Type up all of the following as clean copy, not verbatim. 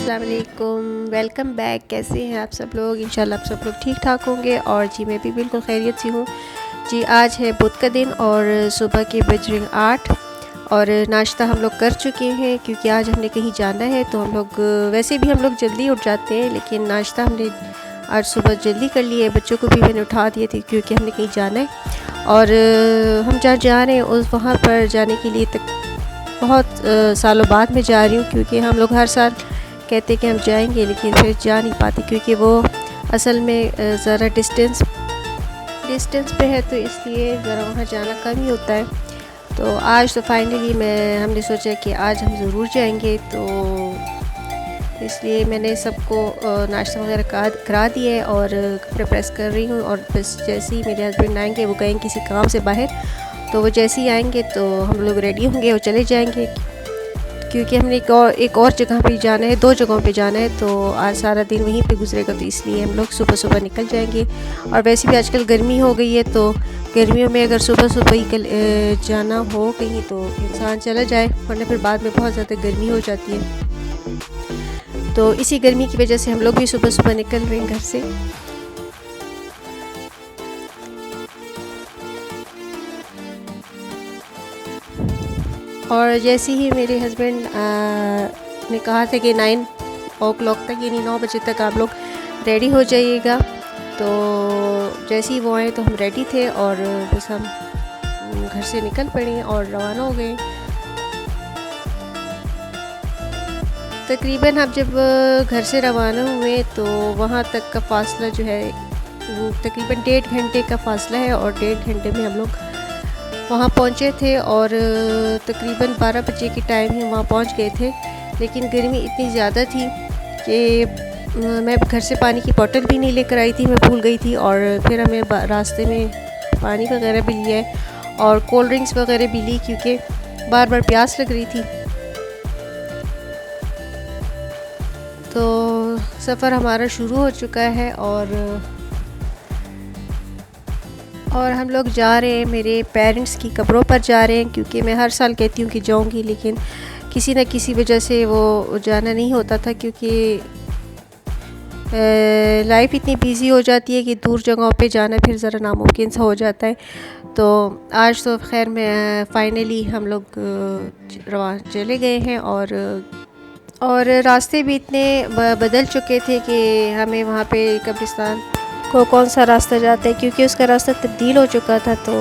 अस्सलाम वालेकुम, welcome back. कैसे हैं आप सब लोग? इंशाल्लाह आप सब लोग ठीक ठाक होंगे और जी मैं भी बिल्कुल खैरियत से हूँ। जी आज है बुध का दिन और सुबह के बज रहे 8 और नाश्ता हम लोग कर चुके हैं क्योंकि आज हमने कहीं जाना है। तो हम लोग वैसे भी हम लोग जल्दी उठ जाते हैं, लेकिन नाश्ता हमने आज सुबह जल्दी कर लिया है। बच्चों को भी मैंने उठा दिए थे क्योंकि हमने कहीं जाना है और हम जहाँ जा रहे हैं उस वहाँ पर जाने के लिए बहुत सालों बाद में जा रही हूँ, क्योंकि हम लोग हर साल कहते हैं कि हम जाएंगे लेकिन फिर जा नहीं पाते क्योंकि वो असल में ज़रा डिस्टेंस पे है, तो इसलिए ज़रा वहाँ जाना कम ही होता है। तो आज तो फाइनली हमने सोचा कि आज हम ज़रूर जाएंगे, तो इसलिए मैंने सबको नाश्ता वगैरह करा दिया है और कपड़े प्रेस कर रही हूँ। और बस जैसे ही मेरे हस्बैंड आएंगे, वो गए किसी काम से बाहर, तो वो जैसे ही आएंगे तो हम लोग रेडी होंगे और चले जाएंगे, क्योंकि हमने एक और जगह पे जाना है, 2 जगहों पे जाना है। तो आज सारा दिन वहीं पे गुजरेगा, तो इसलिए हम लोग सुबह सुबह निकल जाएंगे। और वैसे भी आजकल गर्मी हो गई है, तो गर्मियों में अगर सुबह सुबह ही जाना हो कहीं तो इंसान चला जाए, वरना फिर बाद में बहुत ज़्यादा गर्मी हो जाती है। तो इसी गर्मी की वजह से हम लोग भी सुबह सुबह निकल रहे हैं घर से। और जैसे ही मेरे हस्बैंड ने कहा था कि 9 o'clock तक, यानी 9 बजे तक आप लोग रेडी हो जाइएगा, तो जैसे ही वो आए तो हम रेडी थे और बस हम घर से निकल पड़े और रवाना हो गए। तकरीबन हम जब घर से रवाना हुए तो वहाँ तक का फ़ासला जो है वो तकरीबन 1.5 घंटे का फ़ासला है और 1.5 घंटे में हम लोग वहाँ पहुँचे थे और तकरीबन 12 बजे के टाइम ही वहाँ पहुँच गए थे। लेकिन गर्मी इतनी ज़्यादा थी कि मैं घर से पानी की बोतल भी नहीं लेकर आई थी, मैं भूल गई थी। और फिर हमें रास्ते में पानी वगैरह भी लिया है और कोल्ड ड्रिंक्स वगैरह भी ली, क्योंकि बार बार प्यास लग रही थी। तो सफ़र हमारा शुरू हो चुका है और हम लोग जा रहे हैं, मेरे पेरेंट्स की कब्रों पर जा रहे हैं, क्योंकि मैं हर साल कहती हूँ कि जाऊँगी, लेकिन किसी न किसी वजह से वो जाना नहीं होता था, क्योंकि लाइफ इतनी बिज़ी हो जाती है कि दूर जगहों पे जाना फिर ज़रा नामुमकिन सा हो जाता है। तो आज तो खैर मैं फाइनली हम लोग चले गए हैं और रास्ते भी इतने बदल चुके थे कि हमें वहाँ पे कब्रिस्तान को कौन सा रास्ता जाता है, क्योंकि उसका रास्ता तब्दील हो चुका था। तो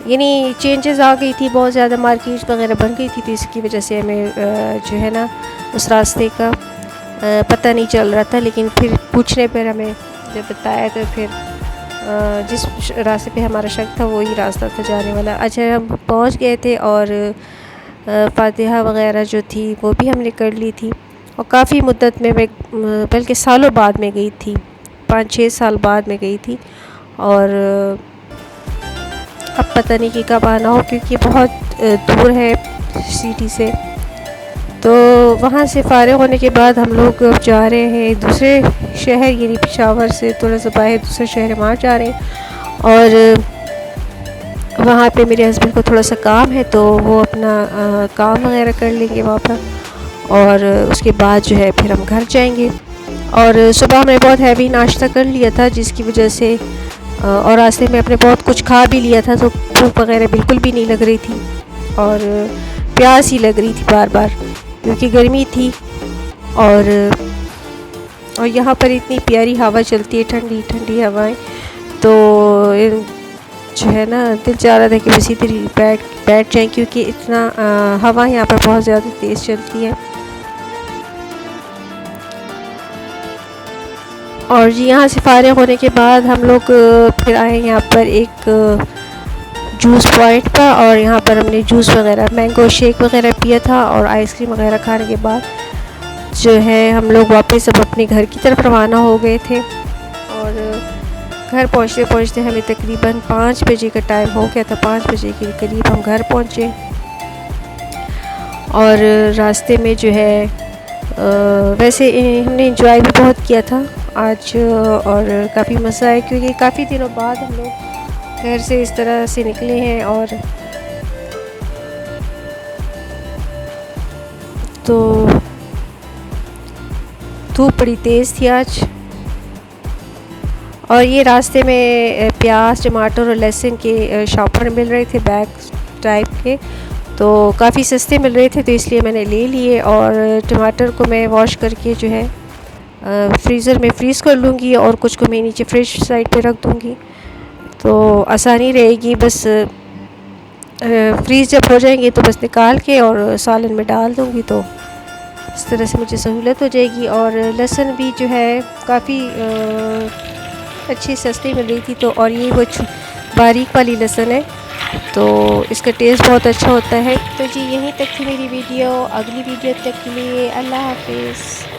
यानी चेंजेस आ गई थी, बहुत ज़्यादा मार्केट्स वगैरह बन गई थी, तो इसकी वजह से हमें जो है ना उस रास्ते का पता नहीं चल रहा था। लेकिन फिर पूछने पर हमें जब बताया तो फिर जिस रास्ते पे हमारा शक था वही रास्ता था जाने वाला। अच्छा, हम पहुंच गए थे और फातिहा वगैरह जो थी वो भी हमने कर ली थी। और काफ़ी मुद्दत में मैं बल्कि सालों बाद में गई थी, 5-6 साल बाद में गई थी। और अब पता नहीं कि कब आना हो, क्योंकि बहुत दूर है सिटी से। तो वहाँ से फ़ारिग होने के बाद हम लोग अब जा रहे हैं दूसरे शहर, यानी पेशावर से थोड़ा सा बाहर दूसरे शहर वहाँ जा रहे हैं। और वहाँ पे मेरे हस्बैंड को थोड़ा सा काम है, तो वो अपना काम वगैरह कर लेंगे वहाँ पर, और उसके बाद जो है फिर हम घर जाएंगे। और सुबह हमने बहुत हैवी नाश्ता कर लिया था, जिसकी वजह से और रास्ते में अपने बहुत कुछ खा भी लिया था, तो भूख वगैरह बिल्कुल भी नहीं लग रही थी और प्यास ही लग रही थी बार बार, क्योंकि गर्मी थी। और यहाँ पर इतनी प्यारी हवा चलती है, ठंडी ठंडी हवाएं, तो जो है ना दिल चाह रहा था कि बस इधर ही बैठ जाएं, क्योंकि इतना हवा यहाँ पर बहुत ज़्यादा तेज़ चलती है। और जी यहाँ से फारिग होने के बाद हम लोग फिर आए यहाँ पर एक जूस पॉइंट पर, और यहाँ पर हमने जूस वगैरह, मैंगो शेक वगैरह पिया था। और आइसक्रीम वगैरह खाने के बाद जो है हम लोग वापस अब अपने घर की तरफ रवाना हो गए थे। और घर पहुँचते पहुँचते हमें तकरीबन 5 बजे का टाइम हो गया था, 5 बजे के करीब हम घर पहुँचे। और रास्ते में जो है वैसे हमने इंजॉय भी बहुत किया था आज, और काफ़ी मज़ा आया, क्योंकि काफ़ी दिनों बाद हम लोग घर से इस तरह से निकले हैं। और तो धूप बड़ी तेज़ थी आज। और ये रास्ते में प्याज, टमाटर और लहसुन के शॉपर मिल रहे थे, बैग टाइप के, तो काफ़ी सस्ते मिल रहे थे, तो इसलिए मैंने ले लिए। और टमाटर को मैं वॉश करके जो है फ्रीज़र में फ्रीज़ कर लूँगी और कुछ को मैं नीचे फ्रिज साइड पे रख दूँगी, तो आसानी रहेगी। बस फ्रीज़ जब हो जाएंगे तो बस निकाल के और सालन में डाल दूँगी, तो इस तरह से मुझे सहूलत हो जाएगी। और लहसुन भी जो है काफ़ी अच्छी सस्ती मिल रही थी, तो और ये वो बारीक वाली लहसुन है, तो इसका टेस्ट बहुत अच्छा होता है। तो जी यहीं तक थी मेरी वीडियो, अगली वीडियो तक के लिए अल्लाह हाफिज़।